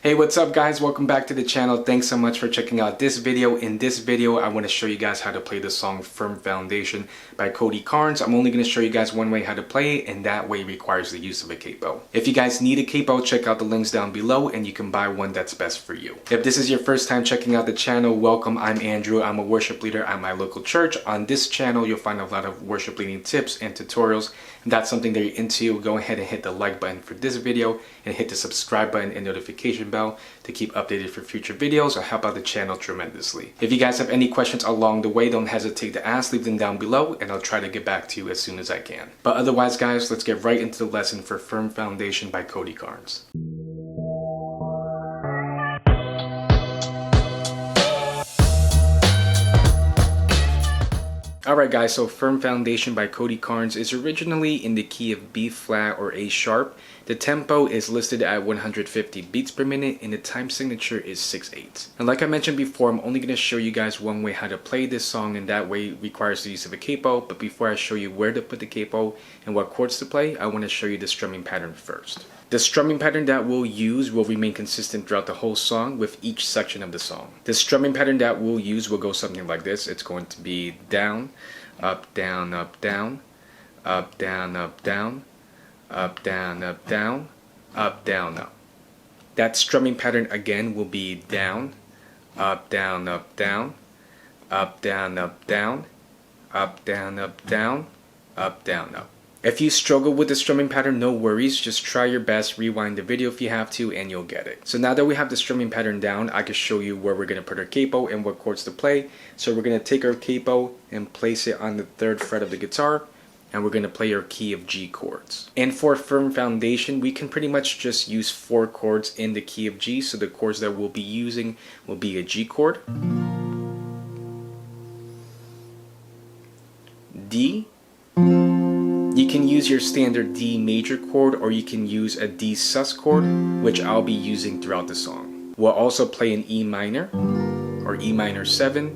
Hey, what's up guys? Welcome back to the channel. Thanks so much for checking out this video. In this video, I want to show you guys how to play the song Firm Foundation by Cody Carnes. I'm only going to show you guys one way how to play it, and that way requires the use of a capo. If you guys need a capo, check out the links down below and you can buy one that's best for you. If this is your first time checking out the channel, welcome. I'm Andrew. I'm a worship leader at my local church. On this channel, you'll find a lot of worship leading tips and tutorials. If that's something that you're into, go ahead and hit the like button for this video and hit the subscribe button and notification bell to keep updated for future videos or help out the channel tremendously. If you guys have any questions along the way, don't hesitate to ask, leave them down below and I'll try to get back to you as soon as I can. But otherwise guys, let's get right into the lesson for Firm Foundation by Cody Carnes. Alright guys, so Firm Foundation by Cody Carnes is originally in the key of B flat or A sharp. The tempo is listed at 150 beats per minute and the time signature is 6/8. And like I mentioned before, I'm only going to show you guys one way how to play this song, and that way requires the use of a capo. But before I show you where to put the capo and what chords to play, I want to show you the strumming pattern first. The strumming pattern that we'll use will remain consistent throughout the whole song with each section of the song. The strumming pattern that we'll use will go something like this. It's going to be down, up, down, up, down, up, down, up, down, up, down, up, down, up, down, up. That strumming pattern again will be down, up, down, up, down, up, down, up, down, up, down, up, down, up, down, up. If you struggle with the strumming pattern, no worries. Just try your best, rewind the video if you have to, and you'll get it. So now that we have the strumming pattern down, I can show you where we're going to put our capo and what chords to play. So we're going to take our capo and place it on the 3rd fret of the guitar, and we're going to play our key of G chords. And for Firm Foundation, we can pretty much just use 4 chords in the key of G. So the chords that we'll be using will be a G chord, D. You can use your standard D major chord, or you can use a D sus chord, which I'll be using throughout the song. We'll also play an E minor, or E minor 7,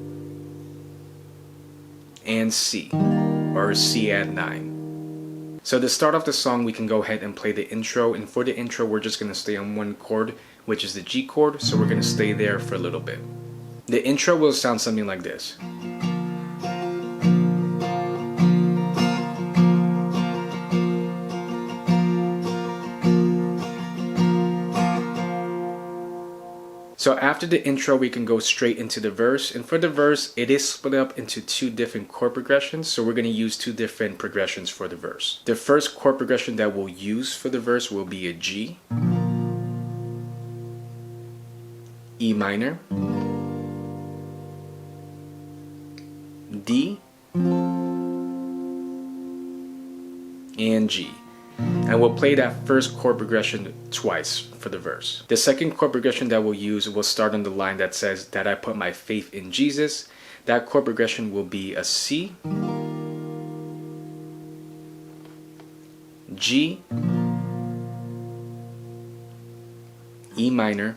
and C, or C add 9. So to start off the song, we can go ahead and play the intro, and for the intro, we're just going to stay on one chord, which is the G chord, so we're going to stay there for a little bit. The intro will sound something like this. So after the intro, we can go straight into the verse, and for the verse, it is split up into 2 different chord progressions, so we're going to use 2 different progressions for the verse. The first chord progression that we'll use for the verse will be a G, E minor, D, and G. And we'll play that first chord progression twice for the verse. The second chord progression that we'll use will start on the line that says that I put my faith in Jesus. That chord progression will be a C, G, E minor,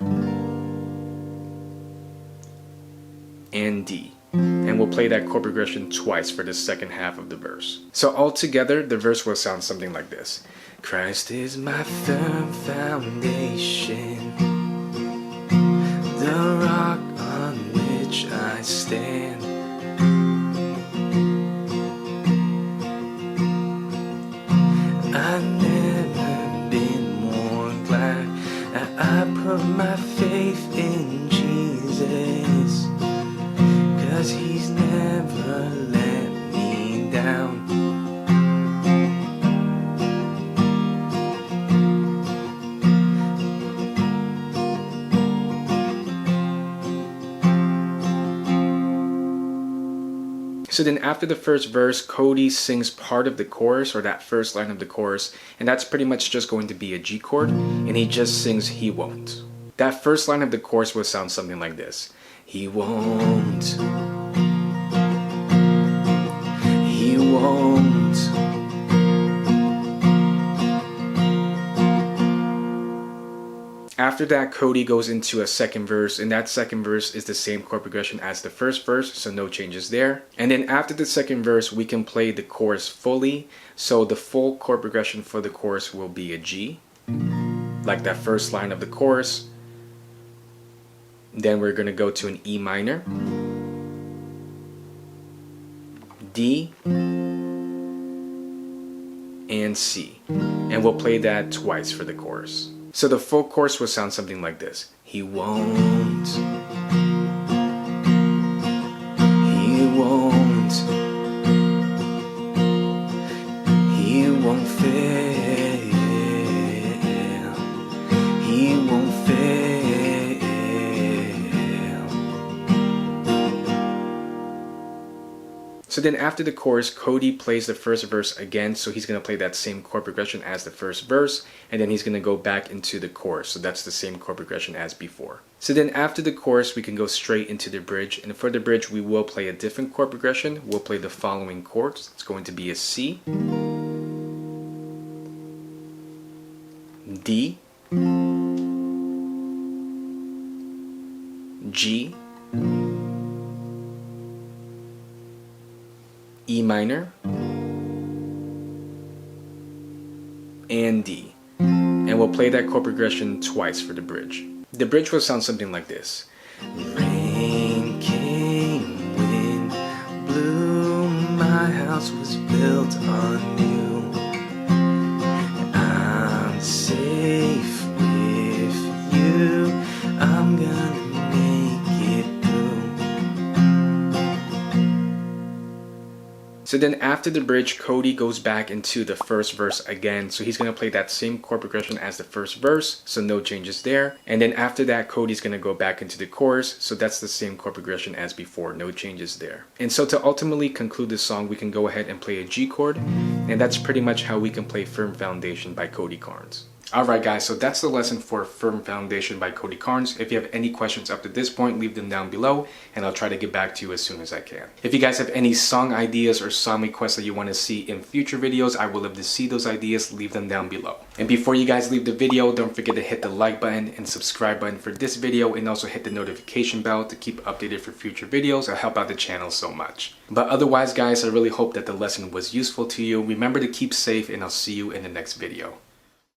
and D. And we'll play that chord progression twice for the second half of the verse. So altogether, the verse will sound something like this. Christ is my firm foundation, the rock on which I stand. I've never been more glad that I put my faith in Jesus, 'cause he's never let me down. So then after the first verse, Cody sings part of the chorus, or that first line of the chorus, and that's pretty much just going to be a G chord, and he just sings "He won't." That first line of the chorus will sound something like this. He won't. He won't. After that, Cody goes into a second verse, and that second verse is the same chord progression as the first verse, so no changes there. And then after the second verse, we can play the chorus fully. So the full chord progression for the chorus will be a G, like that first line of the chorus, Then we're going to go to an E minor, D, and C. And we'll play that twice for the chorus. So the full chorus will sound something like this. He won't. He won't. He won't fail. He won't fail. So then after the chorus, Cody plays the first verse again, so he's going to play that same chord progression as the first verse, and then he's going to go back into the chorus, so that's the same chord progression as before. So then after the chorus, we can go straight into the bridge, and for the bridge, we will play a different chord progression. We'll play the following chords. It's going to be a C, D, G, E minor, and D. And we'll play that chord progression twice for the bridge. The bridge will sound something like this. Rain came, wind blew, my house was built on you. I'm safe with you, I'm gonna make it through. So then after the bridge, Cody goes back into the first verse again. So he's going to play that same chord progression as the first verse, so no changes there. And then after that, Cody's going to go back into the chorus, so that's the same chord progression as before, no changes there. And so to ultimately conclude this song, we can go ahead and play a G chord, and that's pretty much how we can play Firm Foundation by Cody Carnes. Alright guys, so that's the lesson for Firm Foundation by Cody Carnes. If you have any questions up to this point, leave them down below and I'll try to get back to you as soon as I can. If you guys have any song ideas or song requests that you want to see in future videos, I would love to see those ideas. Leave them down below. And before you guys leave the video, don't forget to hit the like button and subscribe button for this video, and also hit the notification bell to keep updated for future videos. It'll help out the channel so much. But otherwise guys, I really hope that the lesson was useful to you. Remember to keep safe, and I'll see you in the next video.